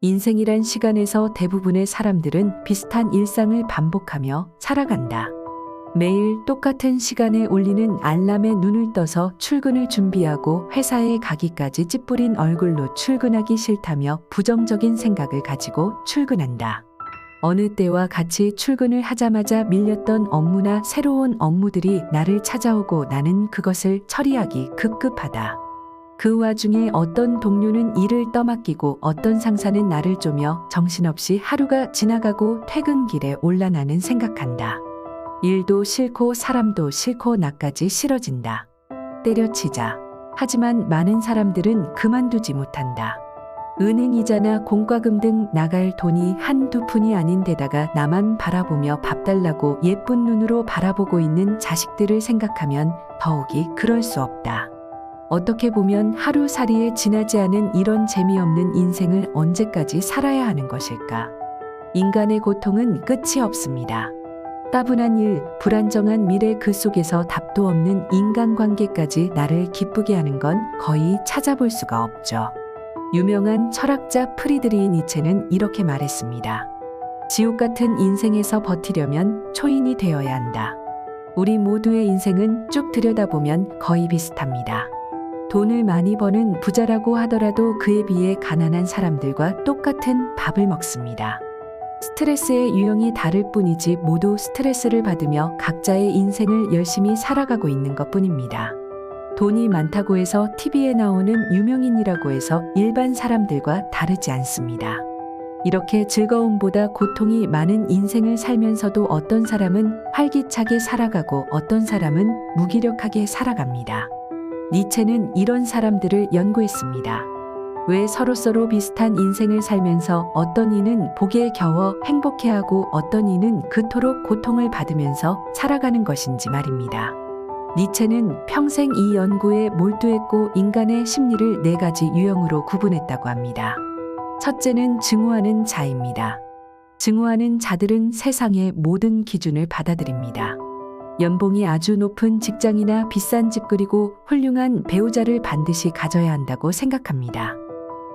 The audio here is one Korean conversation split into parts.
인생이란 시간에서 대부분의 사람들은 비슷한 일상을 반복하며 살아간다. 매일 똑같은 시간에 울리는 알람에 눈을 떠서 출근을 준비하고 회사에 가기까지 찌푸린 얼굴로 출근하기 싫다며 부정적인 생각을 가지고 출근한다. 어느 때와 같이 출근을 하자마자 밀렸던 업무나 새로운 업무들이 나를 찾아오고 나는 그것을 처리하기 급급하다. 그 와중에 어떤 동료는 일을 떠맡기고 어떤 상사는 나를 쪼며 정신없이 하루가 지나가고 퇴근길에 올라나는 생각한다. 일도 싫고 사람도 싫고 나까지 싫어진다. 때려치자. 하지만 많은 사람들은 그만두지 못한다. 은행 이자나 공과금 등 나갈 돈이 한두 푼이 아닌 데다가 나만 바라보며 밥 달라고 예쁜 눈으로 바라보고 있는 자식들을 생각하면 더욱이 그럴 수 없다. 어떻게 보면 하루살이에 지나지 않은 이런 재미없는 인생을 언제까지 살아야 하는 것일까? 인간의 고통은 끝이 없습니다. 따분한 일, 불안정한 미래 그 속에서 답도 없는 인간관계까지 나를 기쁘게 하는 건 거의 찾아볼 수가 없죠. 유명한 철학자 프리드리히 니체는 이렇게 말했습니다. 지옥 같은 인생에서 버티려면 초인이 되어야 한다. 우리 모두의 인생은 쭉 들여다보면 거의 비슷합니다. 돈을 많이 버는 부자라고 하더라도 그에 비해 가난한 사람들과 똑같은 밥을 먹습니다. 스트레스의 유형이 다를 뿐이지 모두 스트레스를 받으며 각자의 인생을 열심히 살아가고 있는 것뿐입니다. 돈이 많다고 해서 TV에 나오는 유명인이라고 해서 일반 사람들과 다르지 않습니다. 이렇게 즐거움보다 고통이 많은 인생을 살면서도 어떤 사람은 활기차게 살아가고 어떤 사람은 무기력하게 살아갑니다. 니체는 이런 사람들을 연구했습니다. 왜 서로서로 비슷한 인생을 살면서 어떤 이는 복에 겨워 행복해하고 어떤 이는 그토록 고통을 받으면서 살아가는 것인지 말입니다. 니체는 평생 이 연구에 몰두했고 인간의 심리를 4가지 유형으로 구분했다고 합니다. 첫째는 증오하는 자입니다. 증오하는 자들은 세상의 모든 기준을 받아들입니다. 연봉이 아주 높은 직장이나 비싼 집 그리고 훌륭한 배우자를 반드시 가져야 한다고 생각합니다.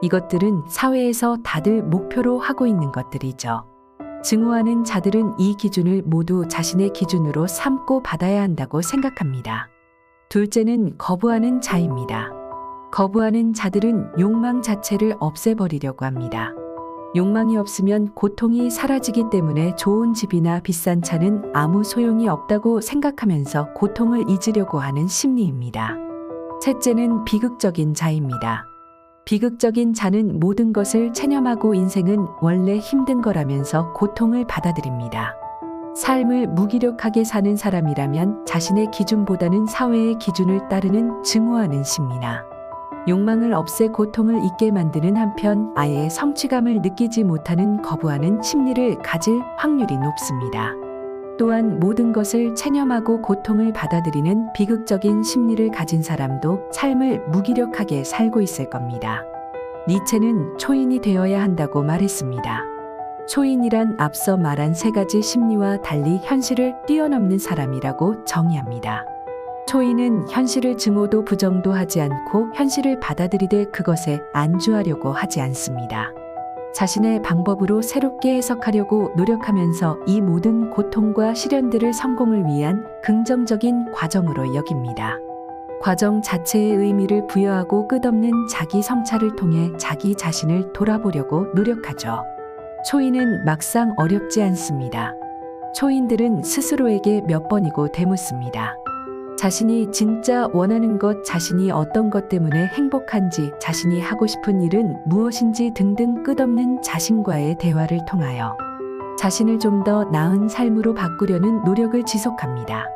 이것들은 사회에서 다들 목표로 하고 있는 것들이죠. 증오하는 자들은 이 기준을 모두 자신의 기준으로 삼고 받아야 한다고 생각합니다. 둘째는 거부하는 자입니다. 거부하는 자들은 욕망 자체를 없애버리려고 합니다. 욕망이 없으면 고통이 사라지기 때문에 좋은 집이나 비싼 차는 아무 소용이 없다고 생각하면서 고통을 잊으려고 하는 심리입니다. 셋째는 비극적인 자입니다. 비극적인 자는 모든 것을 체념하고 인생은 원래 힘든 거라면서 고통을 받아들입니다. 삶을 무기력하게 사는 사람이라면 자신의 기준보다는 사회의 기준을 따르는 증오하는 심리나 욕망을 없애 고통을 잊게 만드는 한편 아예 성취감을 느끼지 못하는 거부하는 심리를 가질 확률이 높습니다. 또한 모든 것을 체념하고 고통을 받아들이는 비극적인 심리를 가진 사람도 삶을 무기력하게 살고 있을 겁니다. 니체는 초인이 되어야 한다고 말했습니다. 초인이란 앞서 말한 3가지 심리와 달리 현실을 뛰어넘는 사람이라고 정의합니다. 초인은 현실을 증오도 부정도 하지 않고 현실을 받아들이되 그것에 안주하려고 하지 않습니다. 자신의 방법으로 새롭게 해석하려고 노력하면서 이 모든 고통과 시련들을 성공을 위한 긍정적인 과정으로 여깁니다. 과정 자체의 의미를 부여하고 끝없는 자기 성찰을 통해 자기 자신을 돌아보려고 노력하죠. 초인은 막상 어렵지 않습니다. 초인들은 스스로에게 몇 번이고 되묻습니다. 자신이 진짜 원하는 것, 자신이 어떤 것 때문에 행복한지, 자신이 하고 싶은 일은 무엇인지 등등 끝없는 자신과의 대화를 통하여 자신을 좀 더 나은 삶으로 바꾸려는 노력을 지속합니다.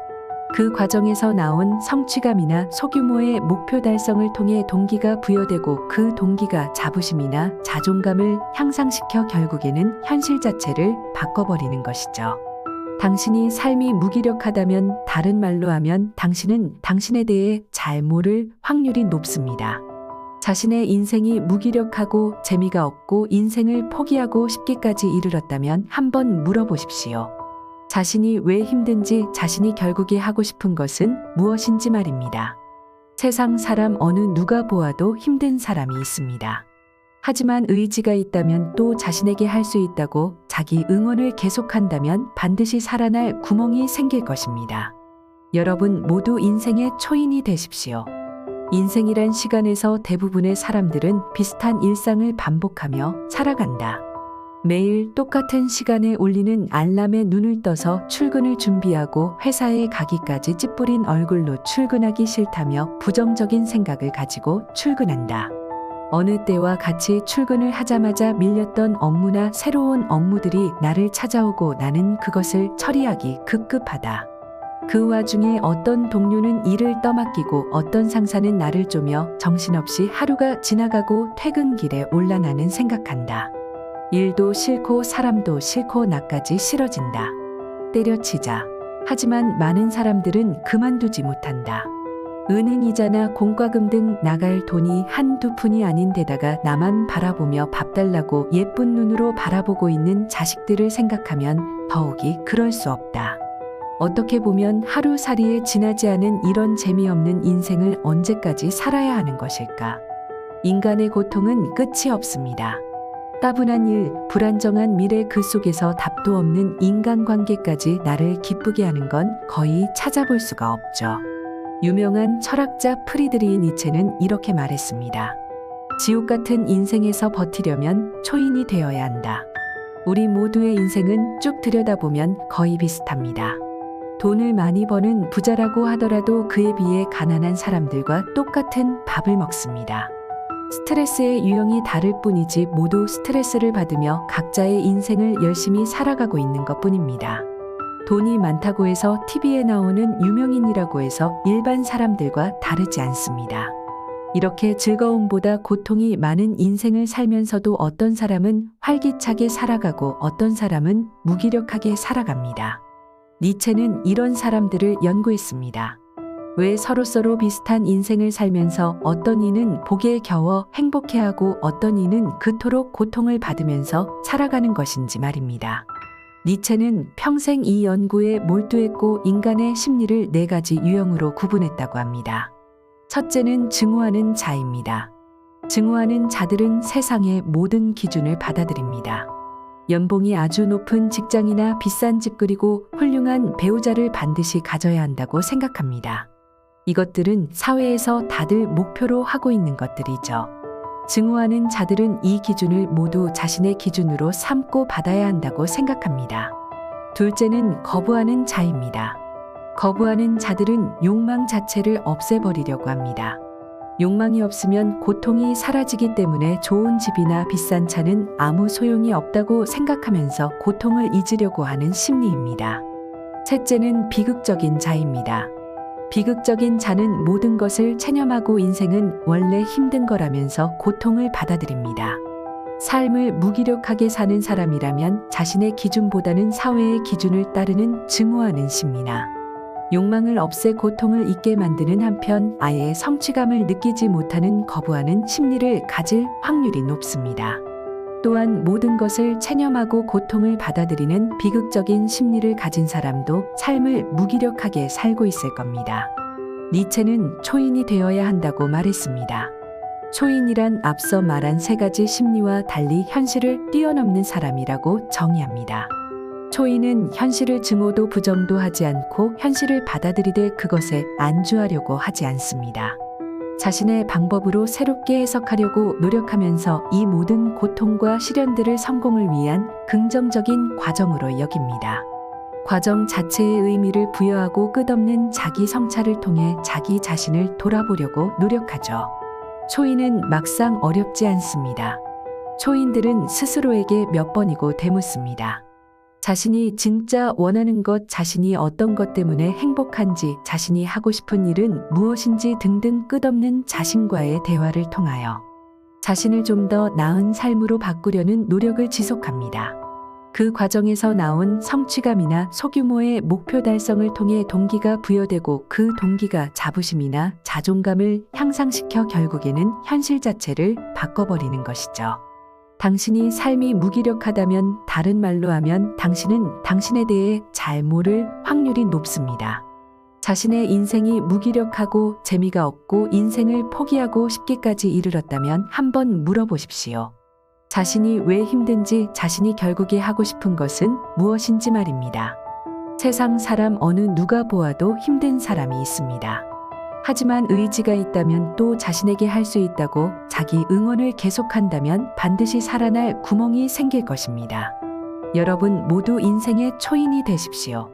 그 과정에서 나온 성취감이나 소규모의 목표 달성을 통해 동기가 부여되고 그 동기가 자부심이나 자존감을 향상시켜 결국에는 현실 자체를 바꿔버리는 것이죠. 당신이 삶이 무기력하다면 다른 말로 하면 당신은 당신에 대해 잘 모를 확률이 높습니다. 자신의 인생이 무기력하고 재미가 없고 인생을 포기하고 싶기까지 이르렀다면 한번 물어보십시오. 자신이 왜 힘든지, 자신이 결국에 하고 싶은 것은 무엇인지 말입니다. 세상 사람 어느 누가 보아도 힘든 사람이 있습니다. 하지만 의지가 있다면 또 자신에게 할 수 있다고 자기 응원을 계속한다면 반드시 살아날 구멍이 생길 것입니다. 여러분 모두 인생의 초인이 되십시오. 인생이란 시간에서 대부분의 사람들은 비슷한 일상을 반복하며 살아간다. 매일 똑같은 시간에 울리는 알람에 눈을 떠서 출근을 준비하고 회사에 가기까지 찌푸린 얼굴로 출근하기 싫다며 부정적인 생각을 가지고 출근한다. 어느 때와 같이 출근을 하자마자 밀렸던 업무나 새로운 업무들이 나를 찾아오고 나는 그것을 처리하기 급급하다. 그 와중에 어떤 동료는 일을 떠맡기고 어떤 상사는 나를 쪼며 정신없이 하루가 지나가고 퇴근길에 올라나는 생각한다. 일도 싫고 사람도 싫고 나까지 싫어진다. 때려치자. 하지만 많은 사람들은 그만두지 못한다. 은행이자나 공과금 등 나갈 돈이 한두 푼이 아닌 데다가 나만 바라보며 밥 달라고 예쁜 눈으로 바라보고 있는 자식들을 생각하면 더욱이 그럴 수 없다. 어떻게 보면 하루살이에 지나지 않은 이런 재미없는 인생을 언제까지 살아야 하는 것일까? 인간의 고통은 끝이 없습니다. 따분한 일, 불안정한 미래 그 속에서 답도 없는 인간관계까지 나를 기쁘게 하는 건 거의 찾아볼 수가 없죠. 유명한 철학자 프리드리히 니체는 이렇게 말했습니다. 지옥 같은 인생에서 버티려면 초인이 되어야 한다. 우리 모두의 인생은 쭉 들여다보면 거의 비슷합니다. 돈을 많이 버는 부자라고 하더라도 그에 비해 가난한 사람들과 똑같은 밥을 먹습니다. 스트레스의 유형이 다를 뿐이지 모두 스트레스를 받으며 각자의 인생을 열심히 살아가고 있는 것뿐입니다. 돈이 많다고 해서 TV에 나오는 유명인이라고 해서 일반 사람들과 다르지 않습니다. 이렇게 즐거움보다 고통이 많은 인생을 살면서도 어떤 사람은 활기차게 살아가고 어떤 사람은 무기력하게 살아갑니다. 니체는 이런 사람들을 연구했습니다. 왜 서로서로 비슷한 인생을 살면서 어떤 이는 복에 겨워 행복해하고 어떤 이는 그토록 고통을 받으면서 살아가는 것인지 말입니다. 니체는 평생 이 연구에 몰두했고 인간의 심리를 4가지 유형으로 구분했다고 합니다. 첫째는 증오하는 자입니다. 증오하는 자들은 세상의 모든 기준을 받아들입니다. 연봉이 아주 높은 직장이나 비싼 집 그리고 훌륭한 배우자를 반드시 가져야 한다고 생각합니다. 이것들은 사회에서 다들 목표로 하고 있는 것들이죠. 증오하는 자들은 이 기준을 모두 자신의 기준으로 삼고 받아야 한다고 생각합니다. 둘째는 거부하는 자입니다. 거부하는 자들은 욕망 자체를 없애버리려고 합니다. 욕망이 없으면 고통이 사라지기 때문에 좋은 집이나 비싼 차는 아무 소용이 없다고 생각하면서 고통을 잊으려고 하는 심리입니다. 셋째는 비극적인 자입니다. 비극적인 자는 모든 것을 체념하고 인생은 원래 힘든 거라면서 고통을 받아들입니다. 삶을 무기력하게 사는 사람이라면 자신의 기준보다는 사회의 기준을 따르는 증오하는 심리나 욕망을 없애 고통을 잊게 만드는 한편 아예 성취감을 느끼지 못하는 거부하는 심리를 가질 확률이 높습니다. 또한 모든 것을 체념하고 고통을 받아들이는 비극적인 심리를 가진 사람도 삶을 무기력하게 살고 있을 겁니다. 니체는 초인이 되어야 한다고 말했습니다. 초인이란 앞서 말한 3가지 심리와 달리 현실을 뛰어넘는 사람이라고 정의합니다. 초인은 현실을 증오도 부정도 하지 않고 현실을 받아들이되 그것에 안주하려고 하지 않습니다. 자신의 방법으로 새롭게 해석하려고 노력하면서 이 모든 고통과 시련들을 성공을 위한 긍정적인 과정으로 여깁니다. 과정 자체의 의미를 부여하고 끝없는 자기 성찰을 통해 자기 자신을 돌아보려고 노력하죠. 초인은 막상 어렵지 않습니다. 초인들은 스스로에게 몇 번이고 되묻습니다. 자신이 진짜 원하는 것, 자신이 어떤 것 때문에 행복한지, 자신이 하고 싶은 일은 무엇인지 등등 끝없는 자신과의 대화를 통하여 자신을 좀 더 나은 삶으로 바꾸려는 노력을 지속합니다. 그 과정에서 나온 성취감이나 소규모의 목표 달성을 통해 동기가 부여되고 그 동기가 자부심이나 자존감을 향상시켜 결국에는 현실 자체를 바꿔버리는 것이죠. 당신이 삶이 무기력하다면 다른 말로 하면 당신은 당신에 대해 잘 모를 확률이 높습니다. 자신의 인생이 무기력하고 재미가 없고 인생을 포기하고 싶기까지 이르렀다면 한번 물어보십시오. 자신이 왜 힘든지, 자신이 결국에 하고 싶은 것은 무엇인지 말입니다. 세상 사람 어느 누가 보아도 힘든 사람이 있습니다. 하지만 의지가 있다면, 또 자신에게 할 수 있다고 자기 응원을 계속한다면 반드시 살아날 구멍이 생길 것입니다. 여러분 모두 인생의 초인이 되십시오.